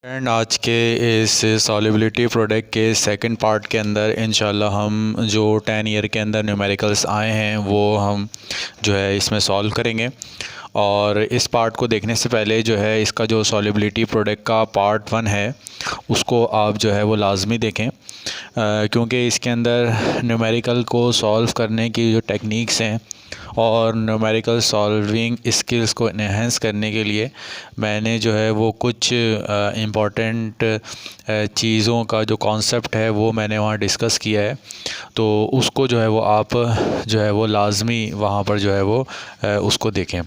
And आज के इस सॉल्युबिलिटी प्रोडक्ट के सेकंड पार्ट के अंदर इंशाल्लाह हम जो 10 ईयर के अंदर न्यूमेरिकल्स आए हैं वो हम जो है इसमें सॉल्व करेंगे। और इस पार्ट को देखने से पहले जो है इसका जो सॉल्युबिलिटी प्रोडक्ट का पार्ट 1 है उसको आप जो है वो लाजमी देखें, क्योंकि इसके अंदर न्यूमेरिकल को सॉल्व करने की जो टेक्निक्स हैं और न्यूमेरिकल सॉल्विंग स्किल्स को इन्हेंस करने के लिए मैंने जो है वो कुछ इम्पॉर्टेंट चीज़ों का जो कॉन्सेप्ट है वो मैंने वहाँ डिस्कस किया है। तो उसको जो है वो आप जो है वो लाजमी वहाँ पर जो है वो उसको देखें।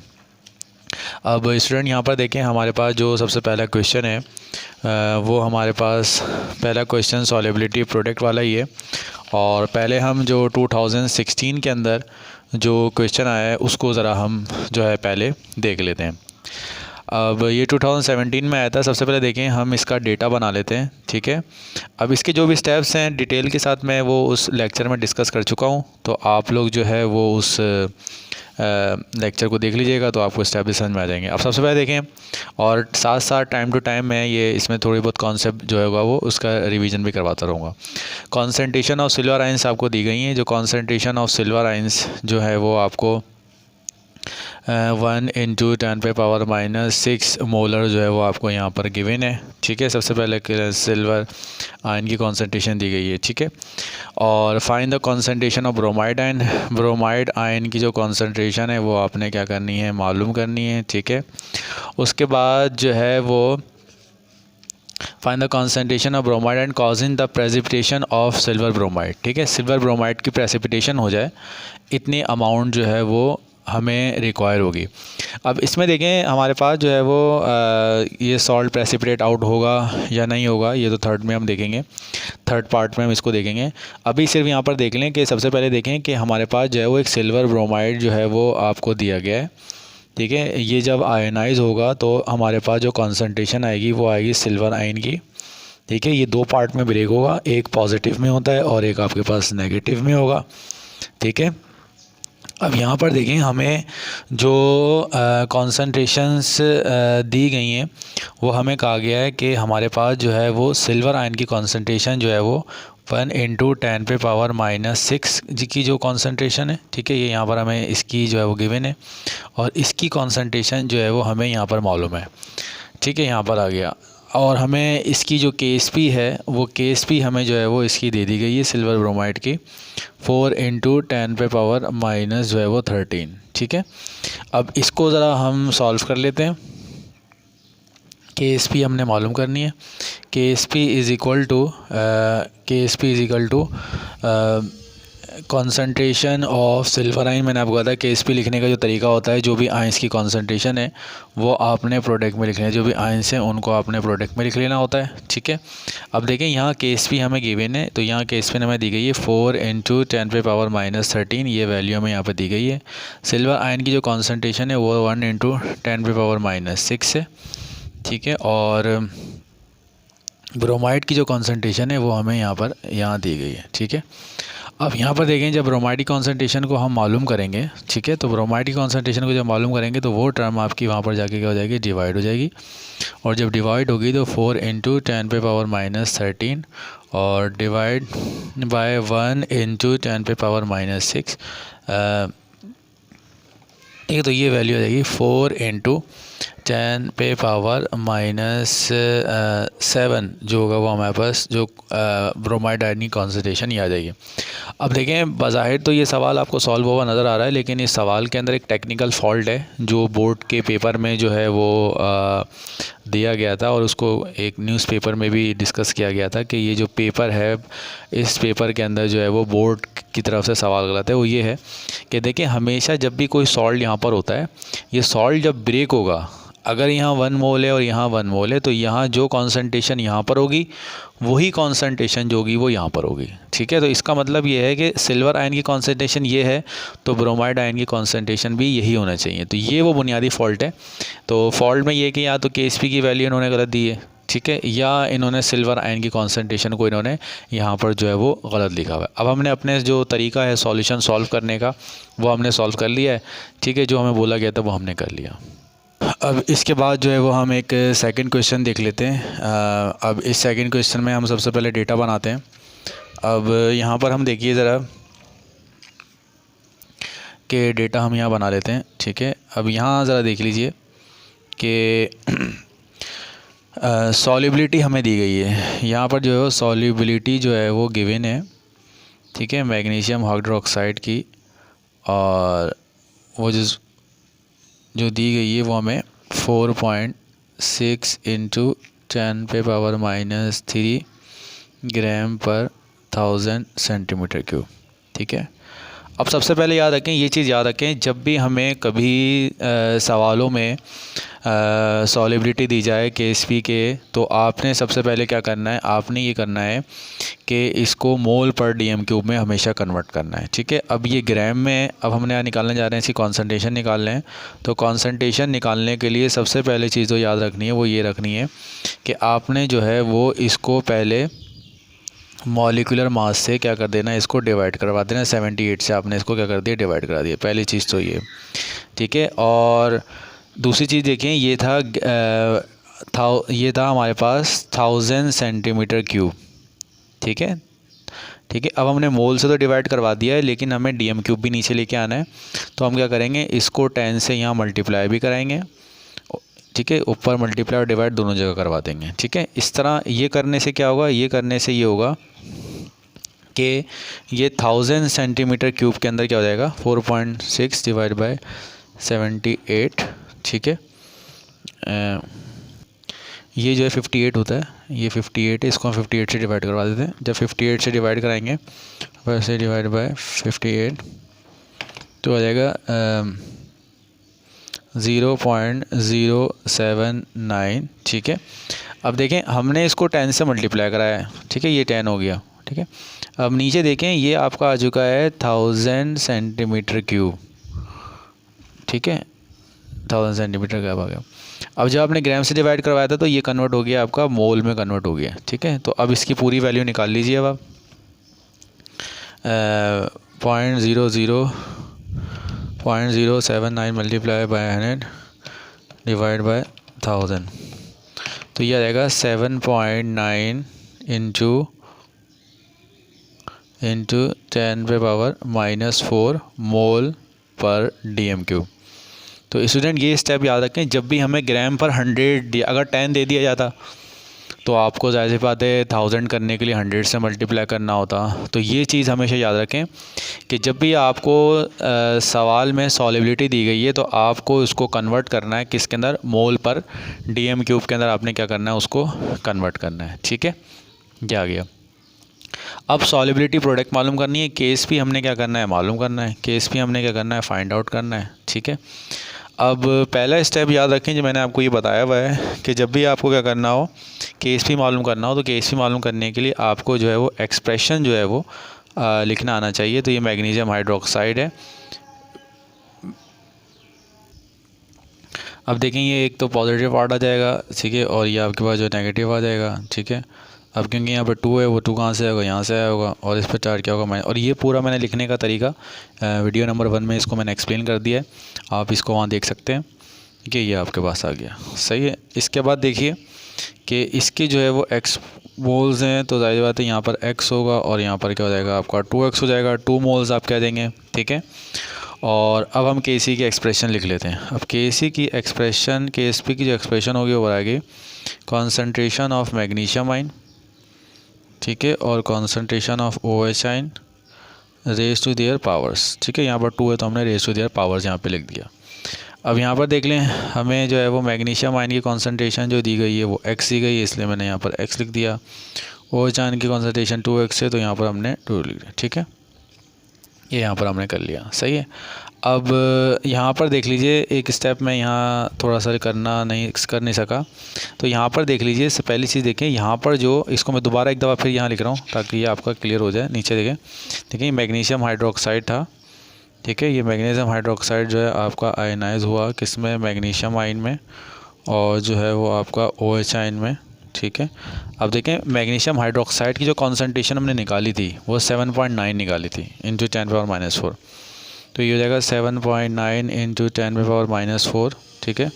अब स्टूडेंट यहाँ पर देखें, हमारे पास जो सबसे पहला क्वेश्चन है वो हमारे पास पहला क्वेश्चन सॉल्युबिलिटी प्रोडक्ट वाला ही है। और पहले हम जो 2016 के अंदर जो क्वेश्चन आया है उसको ज़रा हम जो है पहले देख लेते हैं। अब ये 2017 में आया था। सबसे पहले देखें हम इसका डेटा बना लेते हैं, ठीक है। अब इसके जो भी स्टेप्स हैं डिटेल के साथ मैं वो उस लेक्चर में डिस्कस कर चुका हूँ, तो आप लोग जो है वो उस लेक्चर को देख लीजिएगा तो आपको स्टेप भी समझ में आ जाएंगे। अब सबसे पहले देखें, और साथ साथ टाइम टू टाइम मैं ये इसमें थोड़ी बहुत कॉन्सेप्ट जो होगा वो उसका रिवीजन भी करवाता रहूँगा। कॉन्सेंट्रेशन ऑफ सिल्वर आयंस आपको दी गई हैं। जो कॉन्सेंट्रेशन ऑफ सिल्वर आयंस जो है वो आपको 1 × 10⁻⁻6 मोलर जो है वो आपको यहाँ पर गिवन है, ठीक है। सबसे पहले सिल्वर आयन की कॉन्सेंट्रेशन दी गई है, ठीक है। और find the concentration of bromide ion. Bromide ion की जो कॉन्सेंट्रेशन है वो आपने क्या करनी है, मालूम करनी है, ठीक है। उसके बाद जो है वो find the concentration of bromide and causing the precipitation of silver bromide, ठीक है। सिल्वर ब्रोमाइड की प्रेसिपिटेशन हो जाए इतनी अमाउंट जो है वो हमें रिक्वायर होगी। अब इसमें देखें हमारे पास जो है वो ये सॉल्ट प्रेसिपिटेट आउट होगा या नहीं होगा, ये तो थर्ड में हम देखेंगे, थर्ड पार्ट में हम इसको देखेंगे। अभी सिर्फ यहाँ पर देख लें कि सबसे पहले देखें कि हमारे पास जो है वो एक सिल्वर ब्रोमाइड जो है वो आपको दिया गया है, ठीक है। ये जब आयनाइज होगा तो हमारे पास जो कॉन्सेंट्रेशन आएगी वो आएगी सिल्वर आयन की, ठीक है। ये दो पार्ट में ब्रेक होगा, एक पॉजिटिव में होता है और एक आपके पास नेगेटिव में होगा, ठीक है। अब यहाँ पर देखें हमें जो कॉन्सेंट्रेशंस दी गई हैं वो हमें कहा गया है कि हमारे पास जो है वो सिल्वर आयन की कॉन्सेंट्रेशन जो है वो 1 × 10⁻⁻6 की जो कॉन्सेंट्रेशन है, ठीक है। ये यहाँ पर हमें इसकी जो है वो गिवन है और इसकी कॉन्सेंट्रेशन जो है वो हमें यहाँ पर मालूम है, ठीक है। यहाँ पर आ गया। और हमें इसकी जो KSP है वो KSP हमें जो है वो इसकी दे दी गई है सिल्वर ब्रोमाइड की 4 × 10⁻⁻ जो है वो 13, ठीक है। अब इसको ज़रा हम सॉल्व कर लेते हैं। KSP हमने मालूम करनी है। KSP is equal to concentration of silver ion. मैंने आपको कहा था KSP लिखने का जो तरीका होता है, जो भी आयंस की कॉन्सेंट्रेशन है वो आपने प्रोडक्ट में लिखना है, जो भी आयंस हैं उनको आपने प्रोडक्ट में लिख लेना होता है, ठीक है। अब देखें यहाँ KSP हमें गिवन है, तो यहाँ KSP हमें दी गई है 4 × 10⁻⁻13, ये वैल्यू हमें यहाँ पर दी गई है। सिल्वर आयन की जो कॉन्सेंट्रेशन है वो 1 × 10⁻⁻6 है, ठीक है। और ब्रोमाइड की जो कॉन्सेंट्रेशन है वो हमें यहाँ दी गई है, ठीक है। अब यहाँ पर देखें जब ब्रोमाइड की कॉन्सेंट्रेशन को हम मालूम करेंगे, ठीक है, तो ब्रोमाइड की कॉन्सेंट्रेशन को जब मालूम करेंगे तो वो टर्म आपकी वहाँ पर जाके क्या हो जाएगी, डिवाइड हो जाएगी। और जब डिवाइड होगी तो 4 × 10⁻⁻13 और डिवाइड बाय 1 × 10⁻⁻6, ठीक है। तो ये वैल्यू आ जाएगी 4 × 10⁻⁻7 जो होगा वो हमारे पास जो ब्रोमाइड आयन की कॉन्सेंट्रेशन ये आ जाएगी। अब देखें बज़ाहिर तो ये सवाल आपको सॉल्व हुआ नज़र आ रहा है, लेकिन इस सवाल के अंदर एक टेक्निकल फॉल्ट है जो बोर्ड के पेपर में जो है वो दिया गया था और उसको एक न्यूज़पेपर में भी डिस्कस किया गया था कि ये जो पेपर है इस पेपर के अंदर जो है वो बोर्ड की तरफ से सवाल गलत है। वो ये है कि देखिए हमेशा जब भी कोई सॉल्ट यहाँ पर होता है, ये सॉल्ट जब ब्रेक होगा, अगर यहाँ 1 मोल है और यहाँ 1 मोल है तो यहाँ जो कॉन्सेंट्रेशन यहाँ पर होगी वही कॉन्सेंट्रेशन जो होगी वो यहाँ पर होगी, ठीक है। तो इसका मतलब ये है कि सिल्वर आयन की कॉन्सेंट्रेशन ये है तो ब्रोमाइड आयन की कॉन्सेंट्रेशन भी यही होना चाहिए। तो ये वो बुनियादी फॉल्ट है। तो फॉल्ट में ये कि या तो KSP की वैल्यू इन्होंने गलत दी है, ठीक है, या इन्होंने सिल्वर आयन की कॉन्सेंट्रेशन को इन्होंने यहाँ पर जो है वो गलत लिखा हुआ है। अब हमने अपने जो तरीका है सॉल्यूशन सॉल्व करने का वो हमने सॉल्व कर लिया है, ठीक है। जो हमें बोला गया था वो हमने कर लिया। अब इसके बाद जो है वो हम एक सेकंड क्वेश्चन देख लेते हैं। अब इस सेकंड क्वेश्चन में हम सबसे पहले डेटा बनाते हैं। अब यहाँ पर हम देखिए ज़रा कि डेटा हम यहाँ बना लेते हैं, ठीक है। अब यहाँ ज़रा देख लीजिए कि सॉल्युबिलिटी हमें दी गई है। यहाँ पर जो है सॉल्युबिलिटी जो है वो गिवन है, ठीक है, मैग्नीशियम हाइड्रोक्साइड की, और वो जो दी गई है वो हमें 4.6 इंटू 10⁻³ ग्राम पर 1000 सेंटीमीटर क्यूब, ठीक है। अब सबसे पहले याद रखें, ये चीज़ याद रखें, जब भी हमें कभी सवालों में सॉल्युबिलिटी दी जाए KSP के, तो आपने सबसे पहले क्या करना है, आपने ये करना है कि इसको मोल पर DM³ में हमेशा कन्वर्ट करना है, ठीक है। अब ये ग्राम में, अब हमने यहाँ निकालने जा रहे हैं, इसकी कॉन्सेंट्रेशन निकाल लें। तो कॉन्सेंट्रेशन निकालने के लिए सबसे पहले चीज़ जो याद रखनी है वो ये रखनी है कि आपने जो है वो इसको पहले मॉलिक्यूलर मास से क्या कर देना, इसको डिवाइड करवा देना। 78 से आपने इसको क्या कर दिया, डिवाइड करा दिया। पहली चीज़ तो ये, ठीक है। और दूसरी चीज़ देखें, ये था हमारे पास 1000 सेंटीमीटर क्यूब, ठीक है, ठीक है। अब हमने मोल से तो डिवाइड करवा दिया है, लेकिन हमें DM³ भी नीचे लेके आना है। तो हम क्या करेंगे, इसको 10 से यहाँ मल्टीप्लाई भी कराएंगे, ठीक है, ऊपर मल्टीप्लाई और डिवाइड दोनों जगह करवा देंगे, ठीक है। इस तरह ये करने से क्या होगा, ये करने से ये होगा कि ये 1000 सेंटीमीटर क्यूब के अंदर क्या हो जाएगा, 4.6 डिवाइड बाय 78, ठीक है। ये जो है 58 होता है, ये 58 है, इसको हम 58 से डिवाइड करवा देते हैं। जब 58 से डिवाइड कराएंगे, वैसे डिवाइड बाय 58 तो आ जाएगा 0.079, ठीक है। अब देखें, हमने इसको 10 से मल्टीप्लाई कराया है, ठीक है, ये 10 हो गया, ठीक है। अब नीचे देखें, ये आपका आ चुका है 1000 सेंटीमीटर क्यूब, ठीक है, 1000 सेंटीमीटर क्यूब आ गया। अब जब आपने ग्राम से डिवाइड करवाया था तो ये कन्वर्ट हो गया आपका मोल में कन्वर्ट हो गया, ठीक है। तो अब इसकी पूरी वैल्यू निकाल लीजिए। अब आप 0.079 मल्टीप्लाई बाय 100 डिवाइड बाय 1000, तो ये आ जाएगा 7.9 इंटू 10⁻⁻⁴ मोल पर DM³। तो स्टूडेंट ये स्टेप याद रखें, जब भी हमें ग्राम पर 100 अगर 10 दे दिया जाता तो आपको ज़ाहिर सी बात है 1000 करने के लिए 100 से मल्टीप्लाई करना होता। तो ये चीज़ हमेशा याद रखें कि जब भी आपको सवाल में सॉल्युबिलिटी दी गई है तो आपको इसको कन्वर्ट करना है किसके अंदर, मोल पर DM³ के अंदर आपने क्या करना है, उसको कन्वर्ट करना है, ठीक है। ये आ गया। अब सॉल्युबिलिटी प्रोडक्ट मालूम करनी है, KSP हमने क्या करना है, मालूम करना है, KSP हमने क्या करना है, फाइंड आउट करना है, ठीक है। अब पहला स्टेप याद रखें, जो मैंने आपको ये बताया हुआ है कि जब भी आपको क्या करना हो, KSP मालूम करना हो, तो KSP मालूम करने के लिए आपको जो है वो एक्सप्रेशन जो है वो लिखना आना चाहिए। तो ये मैग्नीशियम हाइड्रोक्साइड है। अब देखें, ये एक तो पॉजिटिव पार्ट आ जाएगा, ठीक है, और ये आपके पास जो नेगेटिव आ जाएगा, ठीक है। अब क्योंकि यहाँ पर 2 है, वो 2 कहाँ से आएगा, यहाँ से आया होगा, और इस पर चार्ज क्या होगा माइनस। और ये पूरा मैंने लिखने का तरीका वीडियो नंबर 1 में इसको मैंने एक्सप्लेन कर दिया है, आप इसको वहाँ देख सकते हैं, ठीक है। ये आपके पास आ गया, सही है। इसके बाद देखिए कि इसके जो है वो x मोल्स हैं, तो जाहिर बात है यहाँ पर x होगा और यहाँ पर क्या हो जाएगा आपका 2x हो जाएगा, 2 मोल्स आप कह देंगे, ठीक है। और अब हम KC की एक्सप्रेशन लिख लेते हैं। अब KC की एक्सप्रेशन, KSP की जो एक्सप्रेशन होगी वो आएगी कॉन्सेंट्रेशन ऑफ मैग्नीशियम आयन, ठीक है, और concentration of OH ion raise to their powers, ठीक है। यहाँ पर 2 है तो हमने रेज टू देयर पावर्स यहाँ पे लिख दिया। अब यहाँ पर देख लें, हमें जो है वो मैग्नीशियम आयन की कॉन्सेंट्रेशन जो दी गई है वो x दी गई है, इसलिए मैंने यहाँ पर x लिख दिया। OH आयन की कॉन्सेंट्रेशन 2x है, तो यहाँ पर हमने 2 लिख दिया, ठीक है। ये यहाँ पर हमने कर लिया, सही है। अब यहाँ पर देख लीजिए, एक स्टेप में यहाँ थोड़ा सा कर नहीं सका, तो यहाँ पर देख लीजिए। इससे पहली चीज़ देखें, यहाँ पर जो इसको मैं दोबारा एक दफ़ा फिर यहाँ लिख रहा हूँ ताकि ये आपका क्लियर हो जाए। नीचे देखें, देखिए मैग्नीशियम हाइड्रोक्साइड था, ठीक है। ये मैग्नीशियम हाइड्रोक्साइड जो है आपका आयनाइज हुआ किस में, मैग्नीशियम आयन में, और जो है वो आपका OH आयन में, ठीक है। अब देखें, मैग्नीशियम हाइड्रोक्साइड की जो कॉन्सेंट्रेशन हमने निकाली थी वो 7.9 निकाली थी इंटू 10⁻⁻⁴, तो ये हो जाएगा 7.9 इंटू 10⁻⁻⁴, ठीक है।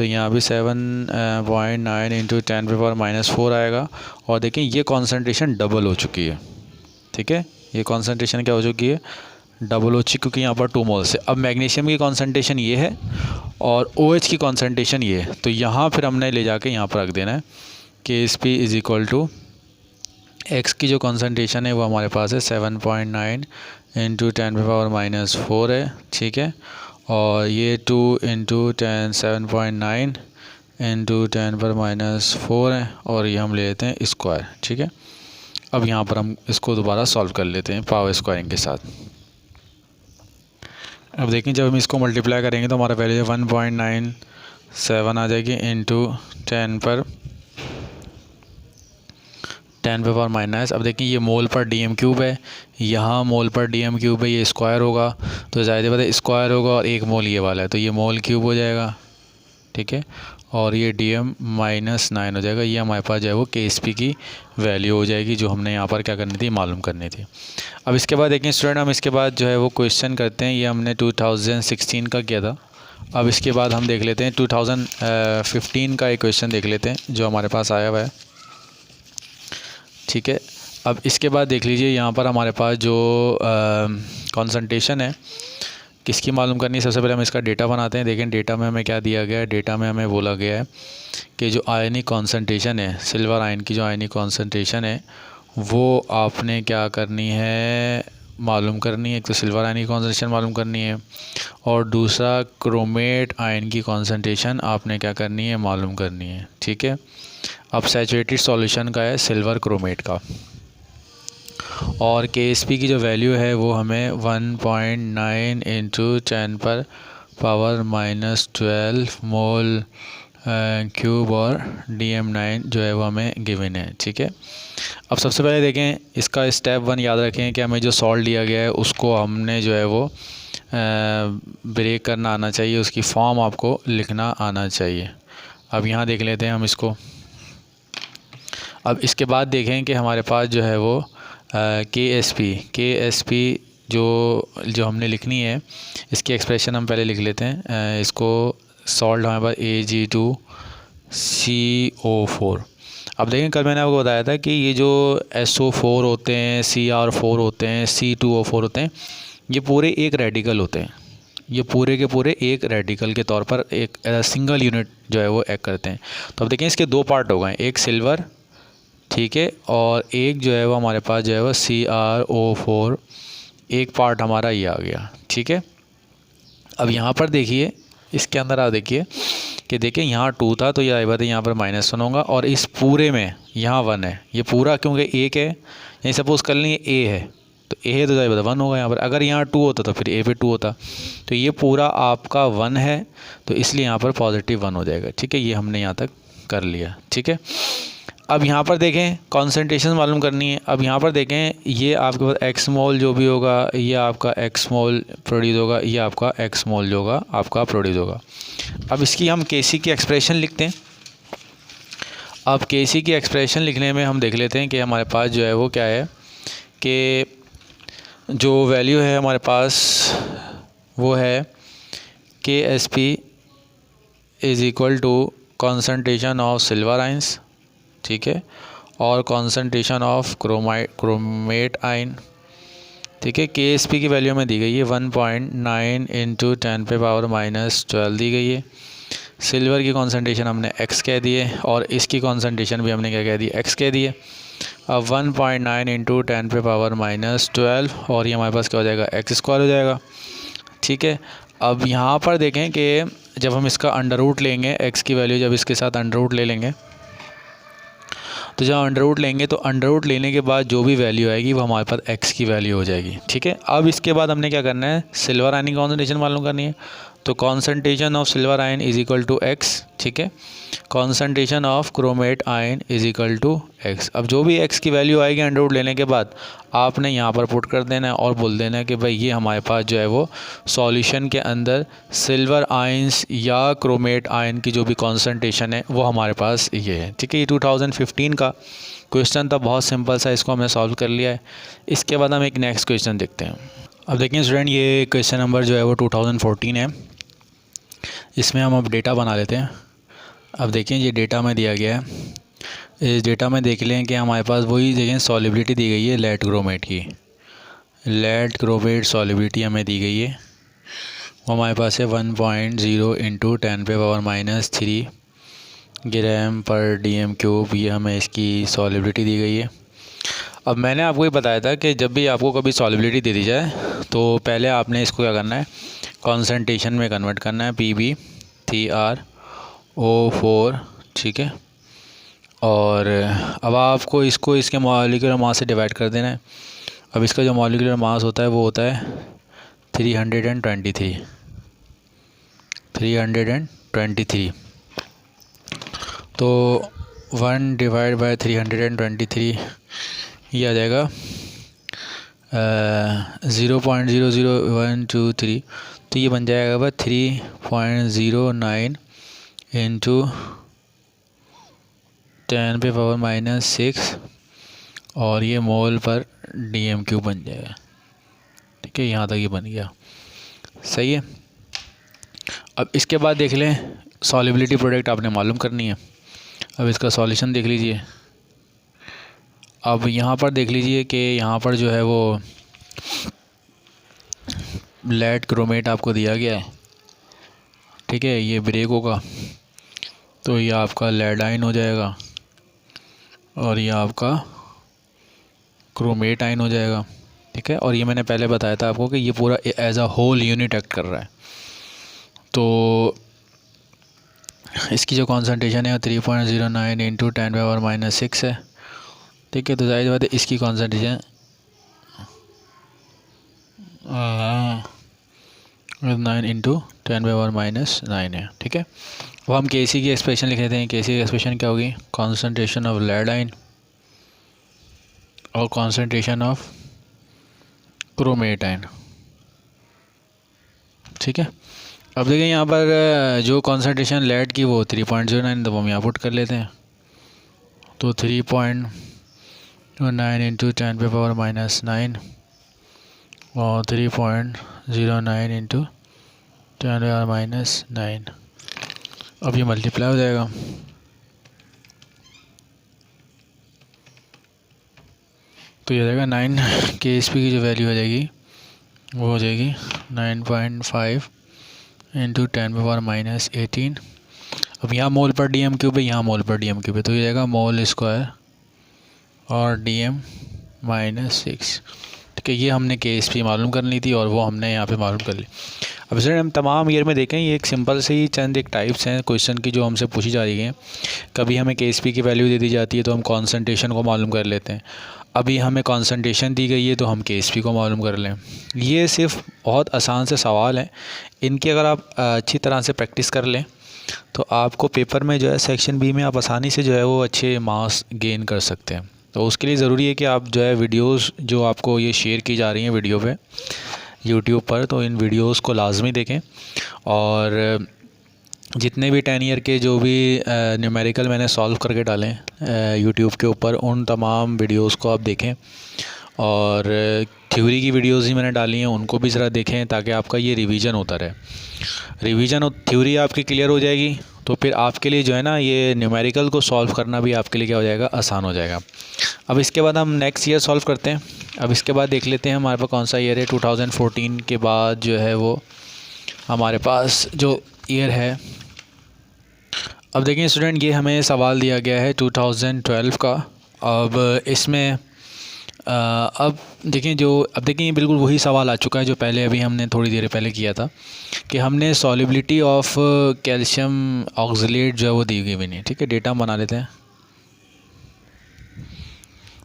तो यहाँ भी 7.9 इंटू 10⁻⁻4 आएगा। और देखें ये कॉन्सेंट्रेशन डबल हो चुकी है, ठीक है, ये कॉन्सेंट्रेशन क्या हो चुकी है, डबल हो चुकी, क्योंकि यहाँ पर 2 मोल्स है। अब मैग्नीशियम की कॉन्सेंट्रेशन ये है और OH की कॉन्सेंट्रेशन ये है, तो यहाँ फिर हमने ले जाके यहाँ पर रख देना है कि Ksp is equal to X की जो कॉन्सेंट्रेशन है वो हमारे पास है 7.9 इंटू 10⁻⁻4 है, ठीक है, और ये 2 इंटू 7.9 इंटू 10⁻⁻4 है, और ये हम ले लेते हैं स्क्वायर, ठीक है। अब यहाँ पर हम इसको दोबारा सॉल्व कर लेते हैं पावर स्क्वायरिंग के साथ। अब देखें जब हम इसको मल्टीप्लाई करेंगे तो हमारा वैल्यू 1.97 आ जाएगी इंटू 10⁻⁻। अब देखिए ये मोल पर dm³ है, यहाँ मोल पर dm³ है, ये स्क्वायर होगा तो ज़ाहिर बात है स्क्वायर होगा, और 1 मोल ये वाला है तो ये मोल क्यूब हो जाएगा, ठीक है, और ये dm-9 हो जाएगा। ये हमारे पास जो है वो Ksp की वैल्यू हो जाएगी, जो हमने यहाँ पर क्या करनी थी, मालूम करनी थी। अब इसके बाद देखें स्टूडेंट, हम इसके बाद जो है वो क्वेश्चन करते हैं। ये हमने 2016 का किया था। अब इसके बाद हम देख लेते हैं 2015 का एक क्वेश्चन देख लेते हैं जो हमारे पास आया हुआ है, ठीक है। अब इसके बाद देख लीजिए यहाँ पर हमारे पास जो कॉन्सेंट्रेशन है किसकी मालूम करनी है। सबसे पहले हम इसका डेटा बनाते हैं। देखें डेटा में हमें क्या दिया गया है, डेटा में हमें बोला गया है कि जो आयनिक कॉन्सेंट्रेशन है, सिल्वर आयन की जो आयनिक कॉन्सेंट्रेशन है वो आपने क्या करनी है, मालूम करनी है। एक तो सिल्वर आयन की कॉन्सेंट्रेशन मालूम करनी है, और दूसरा क्रोमेट आयन की कॉन्सेंट्रेशन आपने क्या करनी है, मालूम करनी है, ठीक है। अब सैचुरेटेड सॉल्यूशन का है सिल्वर क्रोमेट का, और Ksp की जो वैल्यू है वो हमें 1.9 इंटू 10⁻⁻12 मोल क्यूब, और dm9 जो है वो हमें गिवन है, ठीक है। अब सबसे पहले देखें इसका स्टेप 1 याद रखें कि हमें जो सॉल्ट दिया गया है उसको हमने जो है वो ब्रेक करना आना चाहिए, उसकी फॉर्म आपको लिखना आना चाहिए। अब यहाँ देख लेते हैं हम इसको। अब इसके बाद देखें कि हमारे पास जो है वो Ksp जो हमने लिखनी है, इसकी एक्सप्रेशन हम पहले लिख लेते हैं। इसको सॉल्ट हमारे पास Ag2CO4। अब देखें कल मैंने आपको बताया था कि ये जो SO4 होते हैं, Cr4 होते हैं, C2O4 होते हैं, ये पूरे एक रेडिकल होते हैं। ये पूरे के पूरे एक रेडिकल के तौर पर एक सिंगल यूनिट जो है वो एक्ट करते हैं। तो अब देखें इसके 2 पार्ट हो गए, एक सिल्वर, ठीक है, और एक जो है वो हमारे पास जो है वो CrO4, एक पार्ट हमारा ये आ गया, ठीक है। अब यहाँ पर देखिए इसके अंदर आप देखिए कि देखिए यहाँ 2 था तो ये बात है यहाँ पर -1 होगा, और इस पूरे में यहाँ 1 है। ये पूरा क्योंकि 1 है, यही सपोज़ कर लें A है तो A है तो ज़ाहिर बात है 1 होगा यहाँ पर। अगर यहाँ 2 होता तो फिर A पे 2 होता, तो ये पूरा आपका 1 है तो इसलिए यहाँ पर पॉजिटिव 1 हो जाएगा, ठीक है। ये हमने यहाँ तक कर लिया, ठीक है। अब यहाँ पर देखें कॉन्सेंट्रेशन मालूम करनी है। अब यहाँ पर देखें ये आपके पास x मोल जो भी होगा ये आपका x मोल प्रोड्यूस होगा, ये आपका x मोल जो होगा आपका प्रोड्यूस होगा। अब इसकी हम Kc की एक्सप्रेशन लिखते हैं। अब Kc की एक्सप्रेशन लिखने में हम देख लेते हैं कि हमारे पास जो है वो क्या है कि जो वैल्यू है हमारे पास वो है Ksp is equal to concentration of silver ions, ठीक है, और कॉन्सेंट्रेशन ऑफ क्रोमेट आयन, ठीक है। Ksp की वैल्यू में दी गई है 1.9 इंटू 10⁻⁻12 दी गई है। सिल्वर की कॉन्सेंट्रेशन हमने x कह दी है, और इसकी कॉन्सेंट्रेशन भी हमने क्या कह दी, x कह दी है। अब 1.9 इंटू 10⁻⁻12, और ये हमारे पास क्या हो जाएगा, x² हो जाएगा, ठीक है। अब यहाँ पर देखें कि जब हम इसका अंडर रूट लेंगे, x की वैल्यू जब इसके साथ अंडर रूट ले लेंगे, तो जब अंडर रूट लेंगे तो अंडर रूट लेने के बाद जो भी वैल्यू आएगी वो हमारे पास x की वैल्यू हो जाएगी, ठीक है। अब इसके बाद हमने क्या करना है, सिल्वर आयन की कॉन्सेंट्रेशन मालूम करनी है। तो concentration of silver ion is equal to x, ठीक है। Concentration of chromate ion is equal to x। अब जो भी x की वैल्यू आएगी अंडर रूट लेने के बाद आपने यहाँ पर पुट कर देना है और बोल देना है कि भाई ये हमारे पास जो है वो सॉल्यूशन के अंदर सिल्वर आयंस या क्रोमेट आयन की जो भी कॉन्सेंट्रेशन है वो हमारे पास ये है, ठीक है। ये 2015 का क्वेश्चन था, बहुत सिंपल सा, इसको हमने सॉल्व कर लिया है। इसके बाद हम एक नेक्स्ट क्वेश्चन देखते हैं। अब देखिए स्टूडेंट ये क्वेश्चन नंबर जो है वो 2014 है। इसमें हम अब डेटा बना लेते हैं। अब देखें ये डेटा में दिया गया है, इस डेटा में देख लें कि हमारे पास वही देखें सॉलिबिलिटी दी गई है लेड क्रोमेट की। लेड क्रोमेट सॉलिबिलिटी हमें दी गई है, वो हमारे पास है 1.0 इंटू 10⁻³ ग्राम पर DM³ ये हमें इसकी सॉलिबिलिटी दी गई है। अब मैंने आपको ये बताया था कि जब भी आपको कभी सॉलिबिलिटी दे दी जाए तो पहले आपने इसको क्या करना है, कॉन्सेंट्रेशन में कन्वर्ट करना है, PbO4, ठीक है। और अब आपको इसको इसके मॉलिक्यूलर मास से डिवाइड कर देना है। अब इसका जो मॉलिक्यूलर मास होता है वो होता है 323। तो 1/323 ये आ जाएगा 0.00123। तो ये बन जाएगा 3.09 इंटू 10⁻⁻6 और ये मोल पर DM³ बन जाएगा, ठीक है। यहाँ तक ये बन गया, सही है। अब इसके बाद देख लें सॉलिबिलिटी प्रोडक्ट आपने मालूम करनी है। अब इसका सॉल्यूशन देख लीजिए। अब यहाँ पर देख लीजिए कि यहाँ पर जो है वो लेड क्रोमेट आपको दिया गया है, ठीक है। ये ब्रेक होगा तो ये आपका लेड आयन हो जाएगा और ये आपका क्रोमेट आयन हो जाएगा, ठीक है। और ये मैंने पहले बताया था आपको कि ये पूरा as a whole unit act कर रहा है। तो इसकी जो कॉन्सेंट्रेशन है 3.09 इंटू 10⁻⁻6 है, ठीक है। तो जाहिर बात है इसकी कॉन्सेंट्रेशन 9 इंटू 10⁻⁻9 है, ठीक है। अब हम Kc की एक्सप्रेशन लिख लेते हैं। Kc की एक्सप्रेशन क्या होगी, कॉन्सेंट्रेशन ऑफ लेड आयन और कॉन्सेंट्रेशन ऑफ क्रोमेट आयन, ठीक है। अब देखिए यहाँ पर जो कॉन्सेंट्रेशन लेड की वो 3.09, तो हम यहाँ पुट कर लेते हैं। तो 3.09 इंटू 10⁻⁻9 और 3.09 इंटू 10⁻⁻9, अब ये मल्टीप्लाई हो जाएगा। तो ये जाएगा 9 Ksp की जो वैल्यू हो जाएगी वो हो जाएगी 9.5 इंटू 10⁻⁻18। अब यहाँ मोल पर DM³ है, यहाँ मोल पर DM³ है, तो ये जाएगा मोल स्क्वायर और DM-6, ठीक है। ये हमने Ksp मालूम कर ली थी और वो हमने यहाँ पे मालूम कर ली। अब सर हम तमाम ईयर में देखें ये एक सिंपल से ही चंद एक टाइप्स हैं क्वेश्चन की जो हमसे पूछी जा रही हैं। कभी हमें Ksp की वैल्यू दे दी जाती है तो हम कॉन्सेंट्रेशन को मालूम कर लेते हैं। अभी हमें कॉन्सेंट्रेशन दी गई है तो हम Ksp को मालूम कर लें। ये सिर्फ बहुत आसान से सवाल हैं, इनकी अगर आप अच्छी तरह से प्रैक्टिस कर लें तो आपको पेपर में जो है सेक्शन बी में आप आसानी से जो है वो अच्छे मार्क्स गेन कर सकते हैं। तो उसके लिए ज़रूरी है कि आप जो है वीडियोस जो आपको ये शेयर की जा रही हैं वीडियो पे यूट्यूब पर, तो इन वीडियोस को लाजमी देखें। और जितने भी 10 ईयर के जो भी न्यूमेरिकल मैंने सॉल्व करके डाले हैं यूट्यूब के ऊपर, उन तमाम वीडियोस को आप देखें। और थ्योरी की वीडियोस ही मैंने डाली हैं, उनको भी ज़रा देखें ताकि आपका ये रिवीजन होता रहे। रिवीजन और थ्योरी आपकी क्लियर हो जाएगी तो फिर आपके लिए जो है ना ये न्यूमेरिकल को सॉल्व करना भी आपके लिए क्या हो जाएगा, आसान हो जाएगा। अब इसके बाद हम नेक्स्ट ईयर सॉल्व करते हैं। अब इसके बाद देख लेते हैं हमारे पास कौन सा ईयर है। 2014 के बाद जो है वो हमारे पास जो ईयर है, अब देखिए स्टूडेंट ये हमें सवाल दिया गया है 2012 का। अब इसमें अब देखिए ये बिल्कुल वही सवाल आ चुका है जो पहले अभी हमने थोड़ी देर पहले किया था कि हमने सॉलिबिलिटी ऑफ कैल्शियम ऑक्सलेट जो है वो दी गई नहीं, ठीक है। डेटा बना लेते हैं।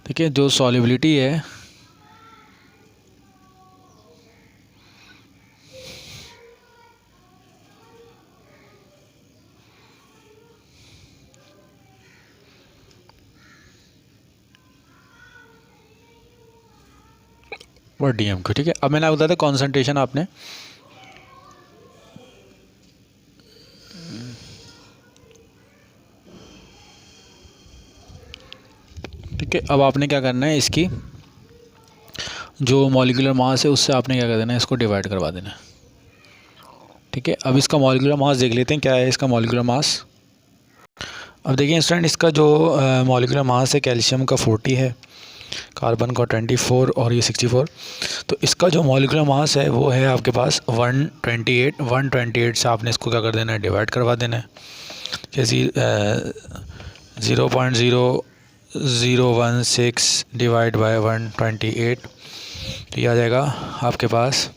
ठीक है, जो सॉलिबिलिटी है वो DM को, ठीक है। अब मैंने आपको बताया था कॉन्सेंट्रेशन आपने ठीक है। अब आपने क्या करना है, इसकी जो मॉलिक्यूलर मास है उससे आपने क्या कर देना है, इसको डिवाइड करवा देना है। ठीक है, अब इसका मॉलिक्यूलर मास देख लेते हैं क्या है इसका मॉलिक्यूलर मास। अब देखिए स्टूडेंट, इसका जो मॉलिक्यूलर मास है कैल्शियम का 40 है, कार्बन का 24 और ये 64। तो इसका जो मॉलिक्यूलर मास है वो है आपके पास 128। 128 से आपने इसको क्या कर देना है, डिवाइड करवा देना है। जैसे 0.0016 डिवाइड बाय 128, तो ये आ जाएगा आपके पास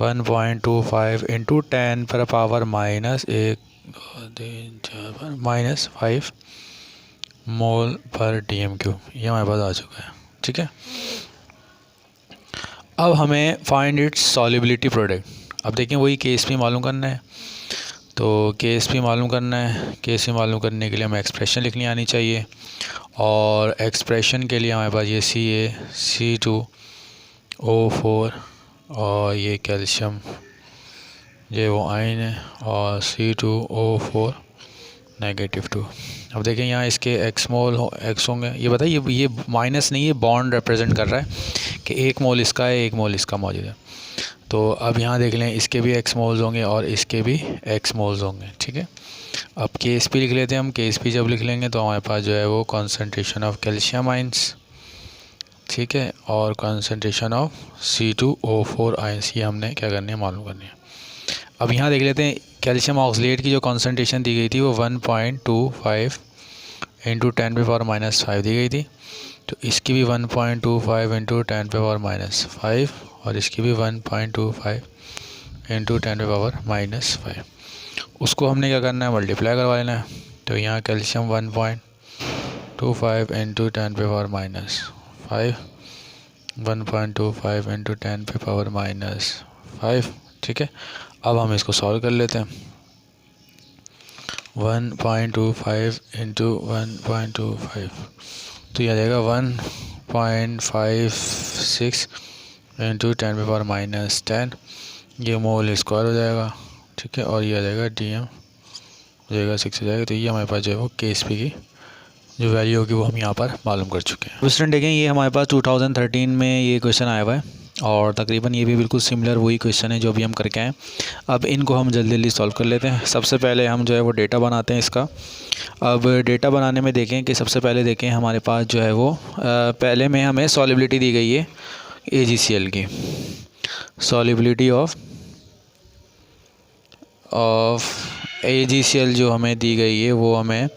1.25 इंटू 10 पर पावर -5 मोल पर DMQ, ये हमारे पास आ चुका है। ठीक है, अब हमें फाइंड इट्स सॉल्युबिलिटी प्रोडक्ट। अब देखें वही KSP मालूम करना है। तो KSP मालूम करना है, KSP मालूम करने के लिए हमें एक्सप्रेशन लिखनी आनी चाहिए, और एक्सप्रेशन के लिए हमारे पास ये CaC2O4 और ये कैल्शियम, ये वो आयन है, और C2O4 -2। अब देखें यहाँ इसके x होंगे। ये बताइए, ये माइनस नहीं, ये बॉन्ड रिप्रेजेंट कर रहा है कि 1 मोल इसका है, 1 मोल इसका मौजूद है। तो अब यहाँ देख लें, इसके भी x मोल्स होंगे और इसके भी x मोल्स होंगे। ठीक है, अब KSP लिख लेते हैं हम। KSP जब लिख लेंगे तो हमारे पास जो है वो कॉन्सेंट्रेशन ऑफ कैल्शियम आइंस, ठीक है, और कॉन्सेंट्रेशन ऑफ C2O4 आइंस, ये हमने क्या करनी है, मालूम करनी है। अब यहाँ देख लेते हैं, कैल्शियम ऑक्सलेट की जो कॉन्सेंट्रेशन दी गई थी वो 1.25 इंटू 10⁻⁻5 दी गई थी। तो इसकी भी 1.25 इंटू 10⁻⁻5 और इसकी भी 1.25 इंटू 10⁻⁻5। उसको हमने क्या करना है, मल्टीप्लाई करवा लेना है। तो यहाँ कैल्शियम 1.25 इंटू 10⁻⁻5, 1.25 इंटू 10⁻⁻5। ठीक है, अब हम इसको सॉल्व कर लेते हैं। 1.25 इंटू 1.25, तो यह आ जाएगा 1.56 इंटू 10⁻⁻10, ये मोल स्क्वायर हो जाएगा। ठीक है, और ये आ जाएगा DM हो जाएगा 6 हो जाएगा। तो ये हमारे पास जो है वो KSP की जो वैल्यू होगी वो हम यहाँ पर मालूम कर चुके हैं। स्टूडेंट देखें, ये हमारे पास 2013 में ये क्वेश्चन आया हुआ है, और तकरीबन ये भी बिल्कुल सिमिलर वही क्वेश्चन है जो अभी हम करके आए। अब इनको हम जल्दी जल्दी सॉल्व कर लेते हैं। सबसे पहले हम जो है वो डेटा बनाते हैं इसका। अब डेटा बनाने में देखें कि सबसे पहले देखें हमारे पास जो है वो पहले में हमें सॉल्युबिलिटी दी गई है AgCl की। सॉल्युबिलिटी ऑफ AgCl जो हमें दी गई है वो हमें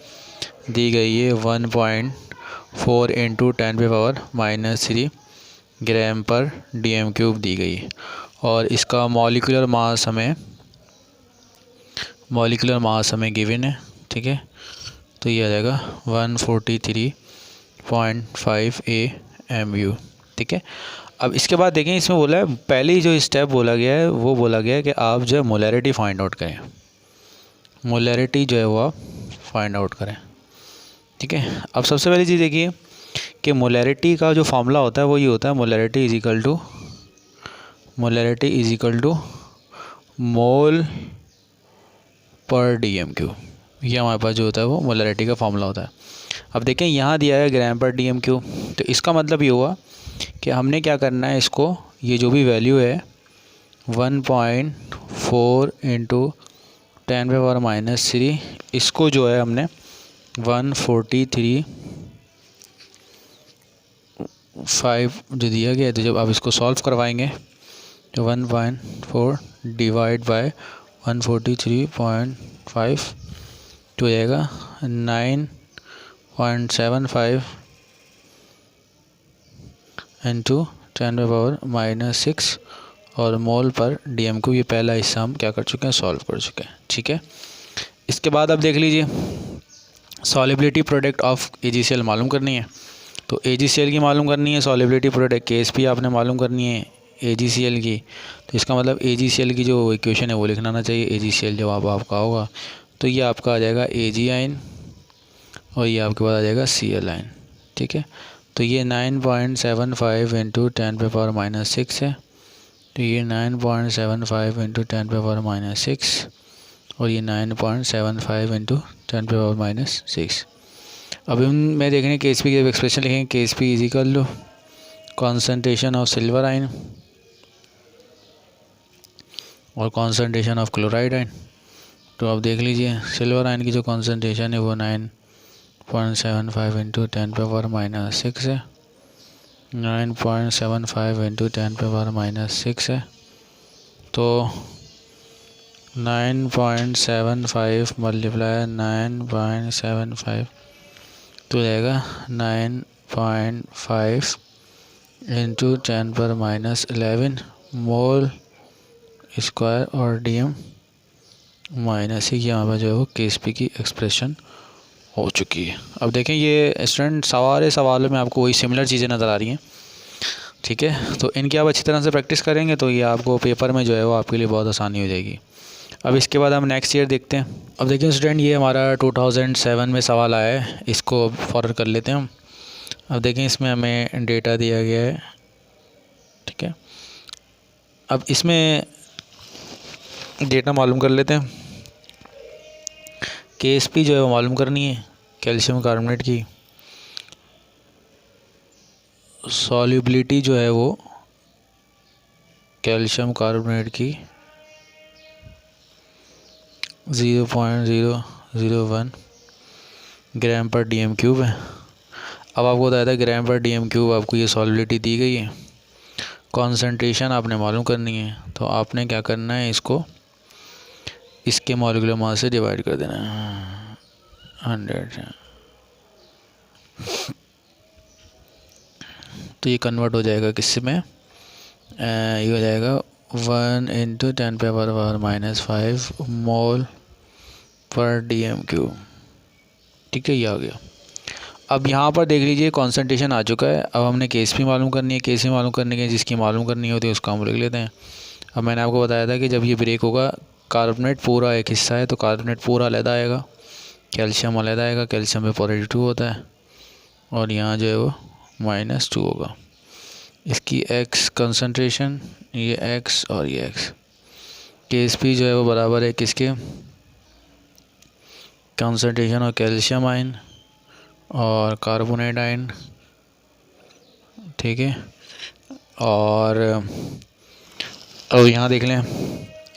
दी गई है 1.4 इंटू 10⁻⁻3 ग्राम पर DM³ दी गई है, और इसका मॉलिक्यूलर मास हमें गिवन है। ठीक है, तो ये आ जाएगा 143.5 AMU। ठीक है, अब इसके बाद देखें, इसमें बोला है पहले जो स्टेप बोला गया है वो बोला गया है कि आप जो है मोलैरिटी फाइंड आउट करें। मोलैरिटी जो है वो आप फाइंड आउट करें। ठीक है, अब सबसे पहली चीज़ देखिए कि मोलैरिटी का जो फार्मूला होता है वो ये होता है, मोलैरिटी इज इक्वल टू मोल पर DMQ। ये हमारे पास जो होता है वो मोलैरिटी का फार्मूला होता है। अब देखें यहाँ दिया है ग्राम पर DMQ, तो इसका मतलब ये हुआ कि हमने क्या करना है, इसको ये जो भी वैल्यू है 1.4 इंटू 10⁻⁻3, इसको जो है हमने 143.5 जो दिया गया है, तो जब आप इसको सॉल्व करवाएंगे तो 1.4 डिवाइड बाय 143.5 तो हो जाएगा 9.75 इंटू 10⁻⁻6 और मोल पर DM को ये पहला हिस्सा हम क्या कर चुके हैं, सॉल्व कर चुके हैं। ठीक है, इसके बाद अब देख लीजिए सॉल्युबिलिटी प्रोडक्ट ऑफ AgCl मालूम करनी है। तो AgCl की मालूम करनी है, सॉल्युबिलिटी प्रोडक्ट KSP आपने मालूम करनी है AgCl की। तो इसका मतलब AgCl की जो इक्वेशन है वो लिखना आना चाहिए। AgCl जवाब आपका होगा तो ये आपका आ जाएगा Ag आयन, और ये आपके पास आ जाएगा Cl आयन। ठीक है, तो ये 9.75 इंटू 10⁻⁻6 है, तो ये 9.75 इंटू 10⁻⁻6 और ये 9.75 इंटू 10⁻⁻6। अब मैं देख रहे हैं KSP की एक्सप्रेशन लिखेंगे, KSP is equal to concentration of silver ion और कॉन्सेंट्रेशन ऑफ क्लोराइड आयन। तो आप देख लीजिए सिल्वर आयन की जो कॉन्सेंट्रेशन है वो 9 9.75 इंटू 10⁻⁻6 है, 9.75 इंटू 10⁻⁻6 है। तो 9.75 मल्टीप्लाई 9.75 तो रहेगा 9.5 इंटू 10⁻11 मोल स्क्वायर और DM माइनस ही यहाँ पर जो है वो KSP की एक्सप्रेशन हो चुकी है। अब देखें ये स्टूडेंट सारे सवालों में आपको वही सिमिलर चीज़ें नज़र आ रही हैं, ठीक है। तो इनकी आप अच्छी तरह से प्रैक्टिस करेंगे तो ये आपको पेपर में जो है वो आपके लिए बहुत आसानी हो जाएगी। अब इसके बाद हम नेक्स्ट ईयर देखते हैं। अब देखिए स्टूडेंट ये हमारा 2007 में सवाल आया है, इसको फॉरवर्ड कर लेते हैं हम। अब देखें इसमें हमें डेटा दिया गया है, ठीक है। अब इसमें डेटा मालूम कर लेते हैं। KSP जो है वो मालूम करनी है, कैल्शियम कार्बोनेट की सॉल्युबिलिटी जो है वो कैल्शियम कार्बोनेट की 0.001 ग्राम पर DM³ है। अब आपको बताया था ग्राम पर DM³ आपको ये सॉल्युबिलिटी दी गई है, कॉन्सेंट्रेशन आपने मालूम करनी है। तो आपने क्या करना है, इसको इसके मॉलिक्यूलर मास से डिवाइड कर देना है 100। तो ये कन्वर्ट हो जाएगा किससे में, ये हो जाएगा 1 इंटू 10⁻⁻5 मोल पर DM³, ठीक है। ये आ गया। अब यहाँ पर देख लीजिए कॉन्सेंट्रेशन आ चुका है। अब हमने KSP मालूम करनी है। KSP मालूम करने के जिसकी मालूम करनी होती है उसका हम लिख लेते हैं। अब मैंने आपको बताया था कि जब ये ब्रेक होगा कार्बोनेट पूरा एक हिस्सा है तो कार्बोनेट पूरा अलग आएगा, कैल्शियम अलग आएगा, कैल्शियम में +2 होता है और यहाँ जो है वो -2 होगा। इसकी X कंसंट्रेशन, ये X और ये X, KSP जो है वो बराबर है किसके, कंसंट्रेशन और कैल्शियम आयन और कार्बोनेट आयन, ठीक है। और अब यहाँ देख लें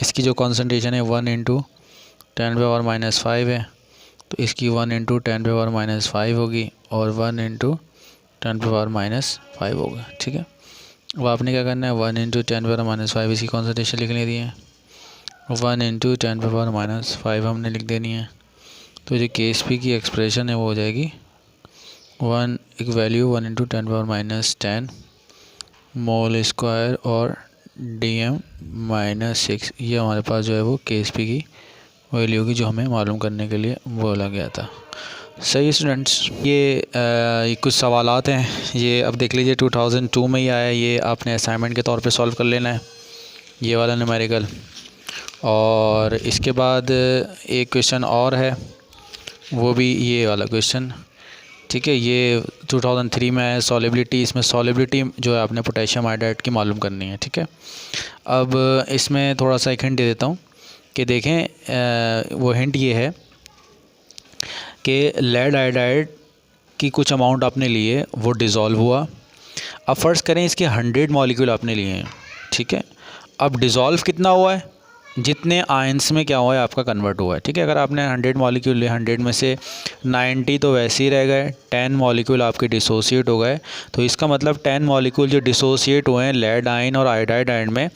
इसकी जो कंसंट्रेशन है 1 इंटू 10⁻⁻5 है, तो इसकी 1 इंटू 10⁻⁻5 होगी और 1 इंटू 10⁻⁻5 होगा, ठीक है। अब आपने क्या करना है, 1 इंटू 10⁻⁻5 इसकी कॉन्सेंट्रेशन लिख लेनी है, 1 इंटू 10⁻⁻5 हमने लिख देनी है। तो जो KSP की एक्सप्रेशन है वो हो जाएगी एक वैल्यू 1 इंटू 10⁻⁻10 मोल स्क्वायर और DM-6। ये हमारे पास जो है वो KSP की वैल्यू होगी जो हमें मालूम करने के लिए बोला गया था। सही स्टूडेंट्स, ये कुछ सवालात हैं, ये अब देख लीजिए 2002 में ही आया। ये आपने असाइनमेंट के तौर पे सॉल्व कर लेना है, ये वाला न्यूमेरिकल। और इसके बाद एक क्वेश्चन और है, वो भी ये वाला क्वेश्चन, ठीक है। ये 2003 में है, सॉल्युबिलिटी। इसमें सॉल्युबिलिटी जो है आपने पोटेशियम आयोडाइड की मालूम करनी है, ठीक है। अब इसमें थोड़ा सा एक हिंट दे देता हूँ कि देखें, वो हिंट ये है कि लेड आयोडाइड की कुछ अमाउंट आपने लिए, वो डिज़ोल्व हुआ। अब फ़र्ज़ करें इसके 100 मॉलिक्यूल आपने लिए हैं, ठीक है। अब डिज़ोल्व कितना हुआ है, जितने आयंस में क्या हुआ है आपका कन्वर्ट हुआ है, ठीक है। अगर आपने 100 मॉलिक्यूल लिए, 100 में से 90 तो वैसे ही रह गए, 10 मॉलिक्यूल आपके डिसोसिएट हो गए। तो इसका मतलब 10 मॉलिक्यूल जो डिसोसिएट हुए हैं लेड आयन और आयोडाइड आयन में,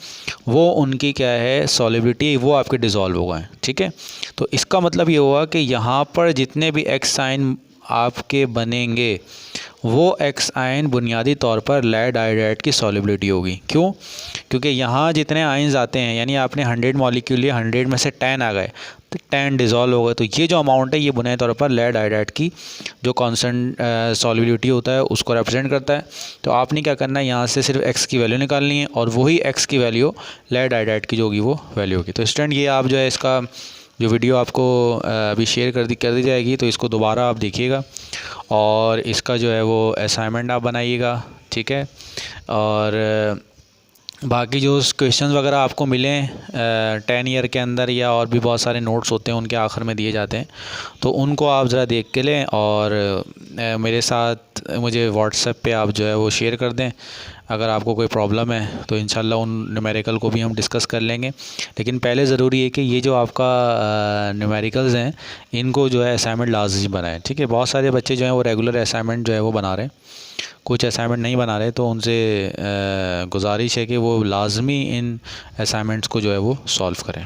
वो उनकी क्या है सॉल्युबिलिटी, वो आपके डिज़ोल्व हो गए, ठीक है। तो इसका मतलब ये हुआ कि यहाँ पर जितने भी X आयन आपके बनेंगे वो X आयन बुनियादी तौर पर लेड आयोडाइड की सॉल्युबिलिटी होगी। क्यों? क्योंकि यहाँ जितने आयन्स आते हैं, यानी आपने 100 मॉलिक्यूल लिए, 100 में से 10 आ गए तो 10 डिज़ोल्व हो गए। तो ये जो अमाउंट है ये बुनियादी तौर पर लेड आयोडाइड की जो कॉन्स्टेंट सॉल्युबिलिटी होता है उसको रिप्रेजेंट करता है। तो आपने क्या करना है, यहाँ से सिर्फ X की वैल्यू निकालनी है और वही X की वैल्यू लेड आयोडाइड की जो होगी वो वैल्यू होगी। तो स्टूडेंट ये आप जो है इसका जो वीडियो आपको अभी शेयर कर दी जाएगी, तो इसको दोबारा आप देखिएगा और इसका जो है वो असाइनमेंट आप बनाइएगा, ठीक है। और बाकी जो क्वेश्चंस वगैरह आपको मिलें 10 ईयर के अंदर, या और भी बहुत सारे नोट्स होते हैं उनके आखिर में दिए जाते हैं, तो उनको आप ज़रा देख के लें और मेरे साथ मुझे व्हाट्सएप पे आप जो है वो शेयर कर दें। अगर आपको कोई प्रॉब्लम है तो इंशाल्लाह उन न्यूमेरिकल को भी हम डिस्कस कर लेंगे। लेकिन पहले ज़रूरी है कि ये जो आपका न्यूमेरिकल्स हैं इनको जो है असाइनमेंट लाजमी बनाएं, ठीक है। बहुत सारे बच्चे जो हैं वो रेगुलर असाइनमेंट जो है वो बना रहे हैं, कुछ असाइनमेंट नहीं बना रहे, तो उनसे गुजारिश है कि वो लाजमी इन असाइनमेंट्स को जो है वो सॉल्व करें।